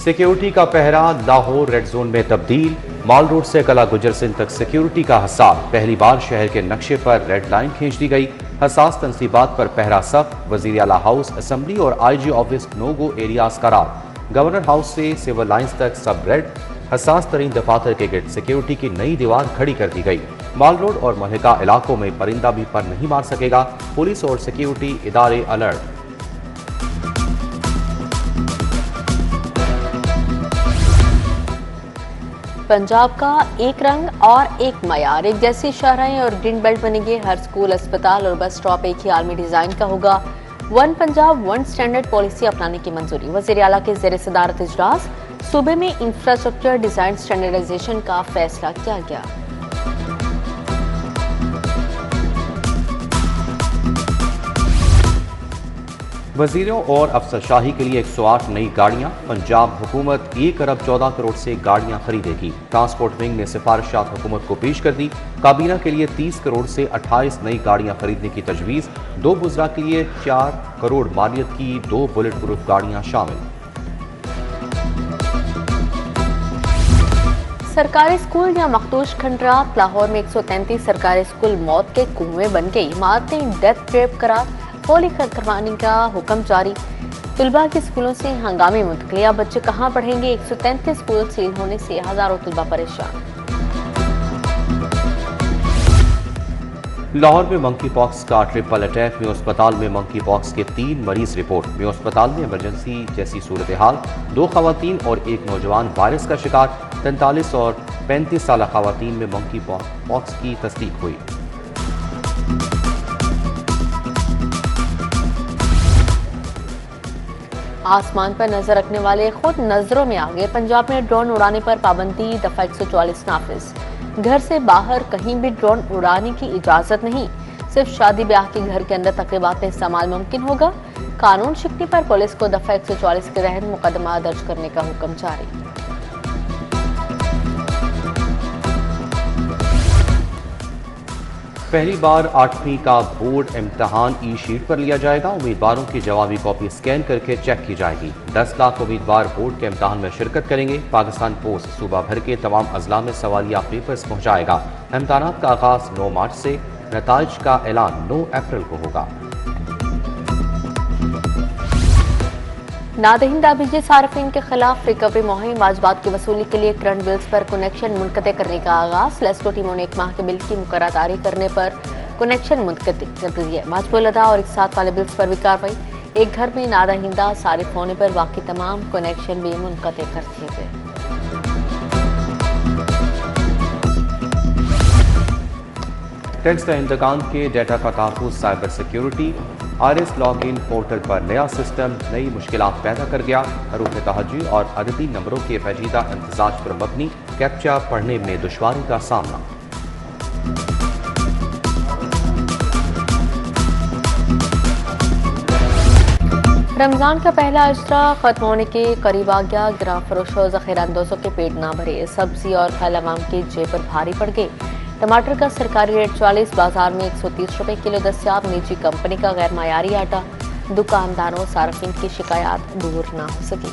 Security का पहरा Lahore red zone में तब्दील। माल रोड से कला गुजर सिंह तक सिक्योरिटी का हिसाब। पहली बार शहर के नक्शे पर रेड लाइन खींच दी गई। हसास तनसीबात पर पहरा सख्त। वजीर आला हाउस, असम्बली और IG ऑफिस नो गो एरियाज करार। गवर्नर हाउस से सिविल लाइन्स तक सब रेड। हसास तरीन दफातर के गिर्द सिक्योरिटी की नई दीवार खड़ी कर दी गई। माल रोड और महलिका इलाकों में परिंदा भी पर नहीं मार सकेगा। पुलिस और सिक्योरिटी इदारे अलर्ट। पंजाब का एक रंग और एक मयार, एक जैसी शाहराएं और ग्रीन बेल्ट बनेंगे। हर स्कूल, अस्पताल और बस स्टॉप एक ही आलमी डिजाइन का होगा। One Punjab one standard policy अपनाने की मंजूरी। वज़ीर आला के ज़ेर सदारत इजलास सूबे में इंफ्रास्ट्रक्चर डिजाइन स्टैंडर्डाइजेशन का फैसला किया गया। वजीरों और अफसरशाही के लिए 108 नई गाड़ियां। पंजाब हुकूमत 1 अरब 14 करोड़ से गाड़ियां खरीदेगी। ट्रांसपोर्ट विंग ने सिफारिशात हुकूमत को पेश कर दी। काबीना के लिए 30 करोड़ से 28 नई गाड़ियां खरीदने की तजवीज़। 2 गुजरा के लिए 4 करोड़ मालियत की 2 बुलेट प्रूफ गाड़ियां शामिल। सरकारी स्कूल या मखदूश खंडरात। लाहौर में 133 सरकारी स्कूल मौत के कुएं बन गई। इमारतें डेथ ट्रैप करार। होली करवाने का हुक्म जारी। तुलबा के स्कूलों से हंगामी मुंतकली। अब बच्चे कहाँ पढ़ेंगे? 133 स्कूल सील होने से हजारों तुलबा परेशान। लाहौर में मंकी पॉक्स का ट्रिपल अटैक। में अस्पताल में मंकी पॉक्स के 3 मरीज रिपोर्ट। में अस्पताल में इमरजेंसी जैसी सूरत हाल। 2 खवातीन और 1 नौजवान वायरस का शिकार। 43 और 35 साल खवातीन में मंकी पॉक्स की तस्दीक हुई। आसमान पर नजर रखने वाले खुद नजरों में आ गए। पंजाब में ड्रोन उड़ाने पर पाबंदी। दफा 144 नाफिज। घर से बाहर कहीं भी ड्रोन उड़ाने की इजाजत नहीं। सिर्फ शादी ब्याह के घर के अंदर तकरीबात में इस्तेमाल मुमकिन होगा। कानून शिकनी पर पुलिस को दफा 144 के तहत मुकदमा दर्ज करने का हुक्म जारी। पहली बार 8वीं का बोर्ड इम्तहान ई-शीट पर लिया जाएगा। उम्मीदवारों की जवाबी कॉपी स्कैन करके चेक की जाएगी। 10 लाख उम्मीदवार बोर्ड के इम्तहान में शिरकत करेंगे। पाकिस्तान पोस्ट सूबा भर के तमाम अजला में सवालिया पेपर्स पहुँचाएगा। इम्तहानात का आगाज 9 मार्च से। नताइज का ऐलान 9 अप्रैल को होगा। नादहिंदा बिजली सार्फिन के खिलाफ रिकवरी मुहिम। वाजबात की वसूली के लिए करंट बिल्स पर कनेक्शन मुनक़ते करने का आगाज। लेस्को टीमों ने 1 माह के बिल की मुकर्ररी करने पर कनेक्शन मुनक़ते कर दिए। वाजबुल अदा और एक साथ वाले बिल्स पर भी कार्रवाई। एक घर में नादहिंदा सारिफ होने पर बाकी तमाम कनेक्शन भी मुनक़ते कर दिए गए। टैक्स इंतकाम के डेटा का तहफ़्फ़ुज़, cyber security. RS login portal पर नया सिस्टम नई मुश्किलात पैदा कर गया। हरूफ तहज्जी और अददी नंबरों के पेचीदा इंतजाज पर मबनी। कैप्चा पढ़ने में दुश्वारी का सामना। रमजान का पहला अशरा खत्म होने के करीब आ गया। गिरां फरोशों ज़ख़ीरा अंदोज़ों के पेट ना भरे। सब्जी और फल अवाम के जेब पर भारी पड़ गए। टमाटर का सरकारी रेट 44, बाजार में 130 रुपए किलो दस्तियाब। निजी कंपनी का गैर मायारी आटा। दुकानदारों सार्फिन की शिकायत दूर ना हो सकी।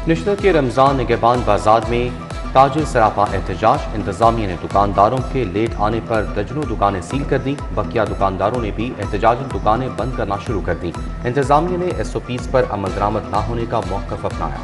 निश्तर के रमजान निगहबान बाजार में ताजिर सरापा एहतजाज। इंतजामिया ने दुकानदारों के लेट आने पर दर्जनों दुकानें सील कर दी। बकिया दुकानदारों ने भी एहतजाजन दुकानें बंद करना शुरू कर दी। इंतजामिया ने SOPs पर अमल दरामद न होने का मौक़िफ़ अपनाया।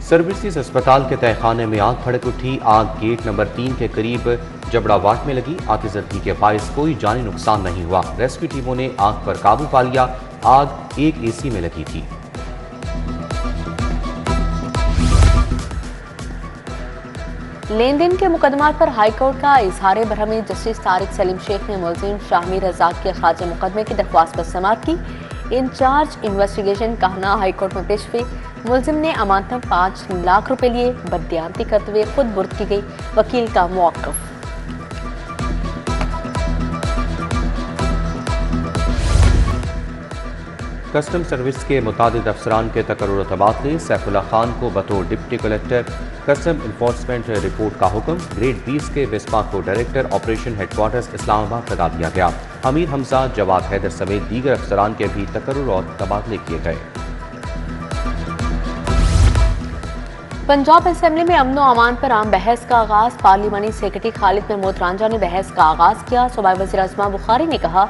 सर्विसेज अस्पताल के तहखाने में आग भड़क उठी। आग गेट नंबर 3 के करीब जबड़ा वाट में लगी। आतिशबाजी के बायस कोई जानी नुकसान नहीं हुआ। रेस्क्यू टीमों ने आग पर काबू पा लिया। आग एक AC में लगी थी। लेन देन के मुकदमात पर हाईकोर्ट का इजहार बरहमी। जस्टिस तारिक सलीम शेख ने मुलजिम शाहमीर रजाक के खारिज मुकदमे की दरख्वास्त पर समाअत की। इंचार्ज इन्वेस्टिगेशन कहना हाईकोर्ट में पेश हुई। मुलजिम ने अमानतन 5 लाख रुपए लिए। बददियानती करते हुए खुद बुर्द की गई। वकील का मौक़िफ़। कस्टम सर्विस के मुतादिद अफसरान के तकर्रुर और तबादले। सैफुल्ला खान को बतौर deputy collector custom enforcement report का हुक्म। ग्रेड 20 के विस्पा को डायरेक्टर ऑपरेशन हेडक्वार्टर्स इस्लामाबाद लगा दिया गया। हमीद हमजा, जवाद हैदर समेत दीगर अफसरान के भी तकर्रुर और तबादले किए गए। पंजाब असेंबली में अमन और अमान पर आम बहस का आगाज। पार्लिमानी सेक्रेटरी खालिद महमूद रांझा ने बहस का आगाज किया। सूबाई वज़ीर अज़मा बुखारी ने कहा,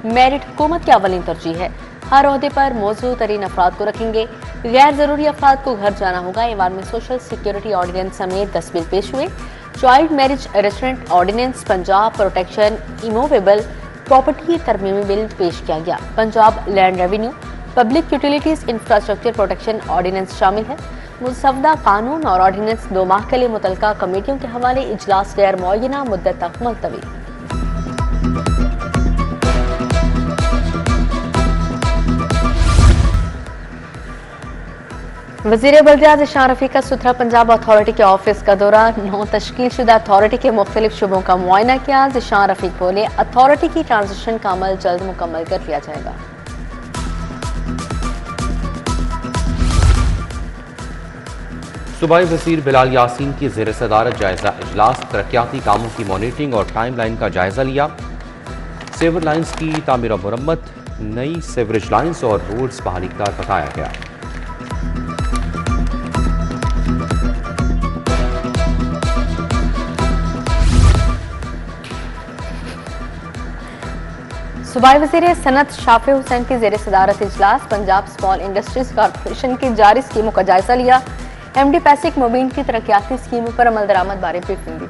मेरिट हुकूमत की अवलिन तरजीह है, हर ओहदे पर मौजूद तरीन अफराद को रखेंगे, गैर जरूरी अफराद को घर जाना होगा। ईवान में सोशल सिक्योरिटी ऑर्डिनेंस समेत 10 बिल पेश हुए। Child marriage arrestment ordinance, Punjab protection immovable property तरमीमी बिल पेश किया गया। Punjab land revenue public utilities infrastructure protection ordinance शामिल है। मुसवदा कानून और ऑर्डिनेंस 2 माह के लिए मुतलका कमेटियों के हवाले इजलास गैर मुअय्यना मुद्दत तक मुलतवी। वज़ीर बल्दियात ज़िशान रफ़ीक का सुथरा पंजाब अथॉरिटी के ऑफिस का दौरा। 9 तश्कील शुदा अथॉरिटी के मुख्तलिफ शुबों का मुआयना किया। ज़िशान रफ़ीक बोले, अथॉरिटी की ट्रांजिशन का अमल जल्द मुकम्मल कर लिया जाएगा। सूबाई वज़ीर बिलाल यासीन की ज़ेर सदारत जायजा इजलास। तरक्याती कामों की मॉनिटरिंग और टाइम लाइन का जायजा लिया। सेवर लाइन्स की तामीर और मुरम्मत, नई सेवरेज लाइन्स और रोड्स बहाली का बताया गया। सूबाई वज़ीर सनत शाफे हुसैन की ज़ेर सदारत इजलास। पंजाब स्मॉल इंडस्ट्रीज कॉरपोरेशन की जारी स्कीमों का जायजा लिया। MD पैसिक मुबीन की तरक्याती स्कीमों पर अमल दरामद बारे ब्रीफिंग दी।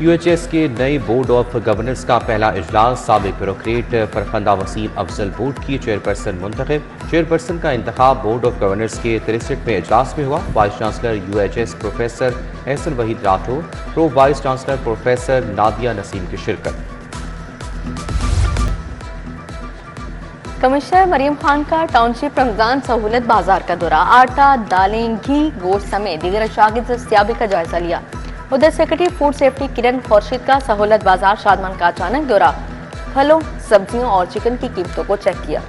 UHS के नए बोर्ड ऑफ गवर्नर्स का पहला इजलास। साबिक ब्यूरोक्रेट फरखंदा वसीम अफजल बोर्ड की चेयरपर्सन मुंतखब। चेयरपर्सन का इंतखाब बोर्ड ऑफ गवर्नर्स के 63वें इजलास में हुआ। Vice chancellor UHS professor Ehsan Waheed Rathore, pro vice chancellor professor Nadia Naseem की शिरकत। कमिश्नर मरियम खान का टाउनशिप रमजान सहूलत बाजार का दौरा। आटा, दालें, घी, गोश्त समेत दीगर अशिया की दस्तयाबी का जायजा लिया। उधर सेक्रेटरी फूड सेफ्टी किरण खुर्शीद का सहूलत बाजार शादमान का अचानक दौरा। फलों, सब्जियों और चिकन की कीमतों को चेक किया।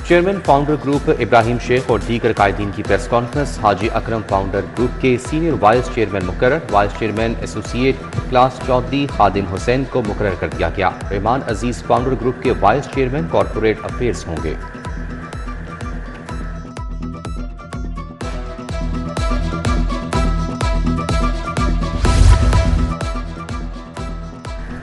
Chairman founder group Ibrahim Shaikh और दीगर कायदीन की प्रेस कॉन्फ्रेंस। हाजी अकरम फाउंडर ग्रुप के सीनियर वाइस चेयरमैन मुकर्रर। Vice chairman associate class Chaudhry Khadim Hussain को मुकर्रर कर दिया गया। रहमान अजीज फाउंडर ग्रुप के वाइस चेयरमैन कॉरपोरेट अफेयर्स होंगे।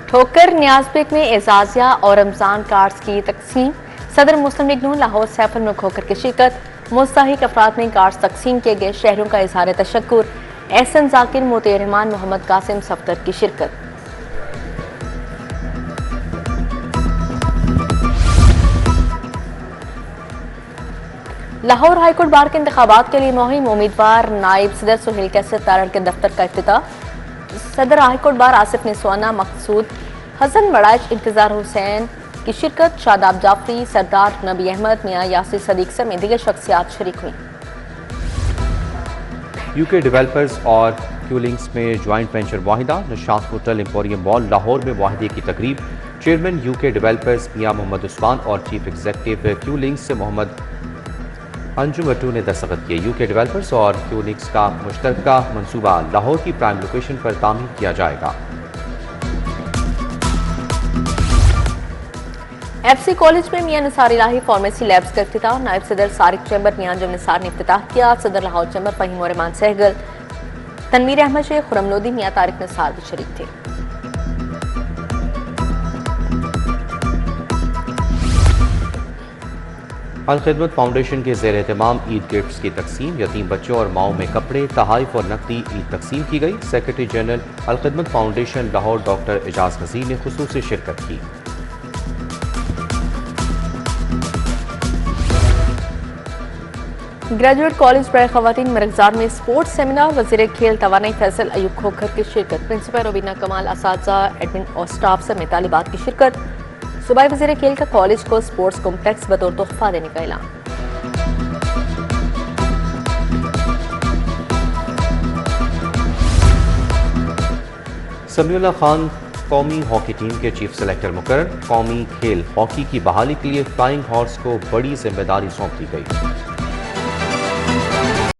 ठोकर न्याजबेग में एजाजिया और रमजान कार्ड्स की तकसीम। सदर मुस्लिम लीग नून लाहौर सैफुल मुल्क होकर की शिरकत। मुस्तहिक अफराद में कार्ड्स तकसीम किए गए। शहरों का इजहार तशक्कुर। एहसन जाकिर, मोती रहमान, मोहम्मद कासिम सफ्दर की शिरकत। लाहौर हाईकोर्ट बार के इंतखाबात के लिए मुहिम। उम्मीदवार नायब सदर सुहेल कैसर तारड़ के दफ्तर का इफ्तिताह। सदर हाईकोर्ट बार आसिफ निस्वाना, मकसूद हसन बड़ाइच, इंतजार हुसैन की शिरकत। शादाब जाफरी, सरदार नबी अहमद, मियां यासिर सदीक समेत दीगर शख्सियात शरीक हुई। UK डेवलपर्स और क्यूलिंग्स में joint venture Waheeda. Nishat hotel emporium mall Lahore में वाहिदे की तकरीब। चेयरमैन UK डेवलपर्स मियां मोहम्मद उस्मान और चीफ एग्जीक्यूटिव क्यूलिंग्स से मोहम्मद अंजुम अटू ने दस्तखत किए। UK डेवलपर्स और क्यूलिंग्स का मुश्तरका मंसूबा लाहौर की प्राइम लोकेशन पर तामीर किया जाएगा। FC कॉलेज में मियां निसार इलाही फार्मेसी लैब्स का इफ्तिताह। नायब सदर सारिक चैम्बर मियां अंजुम निसार ने इफ्तिताह किया। सदर लाहौर चैम्बर फहीम और रहमान सहगल, तनवीर अहमद शेख, खुरम लोधी, मियां तारिक निसार भी शरीक थे। अल खिदमत फाउंडेशन के ज़ेर एहतमाम ईद गिफ्ट्स की तकसीम। यतीम बच्चों और माओं में कपड़े, तहाइफ और नकदी ईद तकसीम की गई। सेक्रेटरी जनरल अल खिदमत फाउंडेशन लाहौर डॉक्टर एजाज नज़ीर ने खुसूसी शिरकत की। ग्रेजुएट कॉलेज बराए खवातीन मरकज़ार में स्पोर्ट्स सेमिनार। वज़ीर खेल तवानाई फैसल अयूब खोखर की शिरकत। प्रिंसिपल रुबीना कमाल, असातिज़ा, एडमिन और स्टाफ समेत तालिबात की शिरकत। सूबाई वज़ीर खेल का कॉलेज को स्पोर्ट्स कॉम्प्लेक्स बतौर तोहफा देने का ऐलान। समीउल्लाह खान कौमी हॉकी टीम के चीफ सेलेक्टर मुकर्रर। कौमी खेल हॉकी की बहाली के लिए फ्लाइंग हॉर्स को बड़ी जिम्मेदारी सौंप दी गई।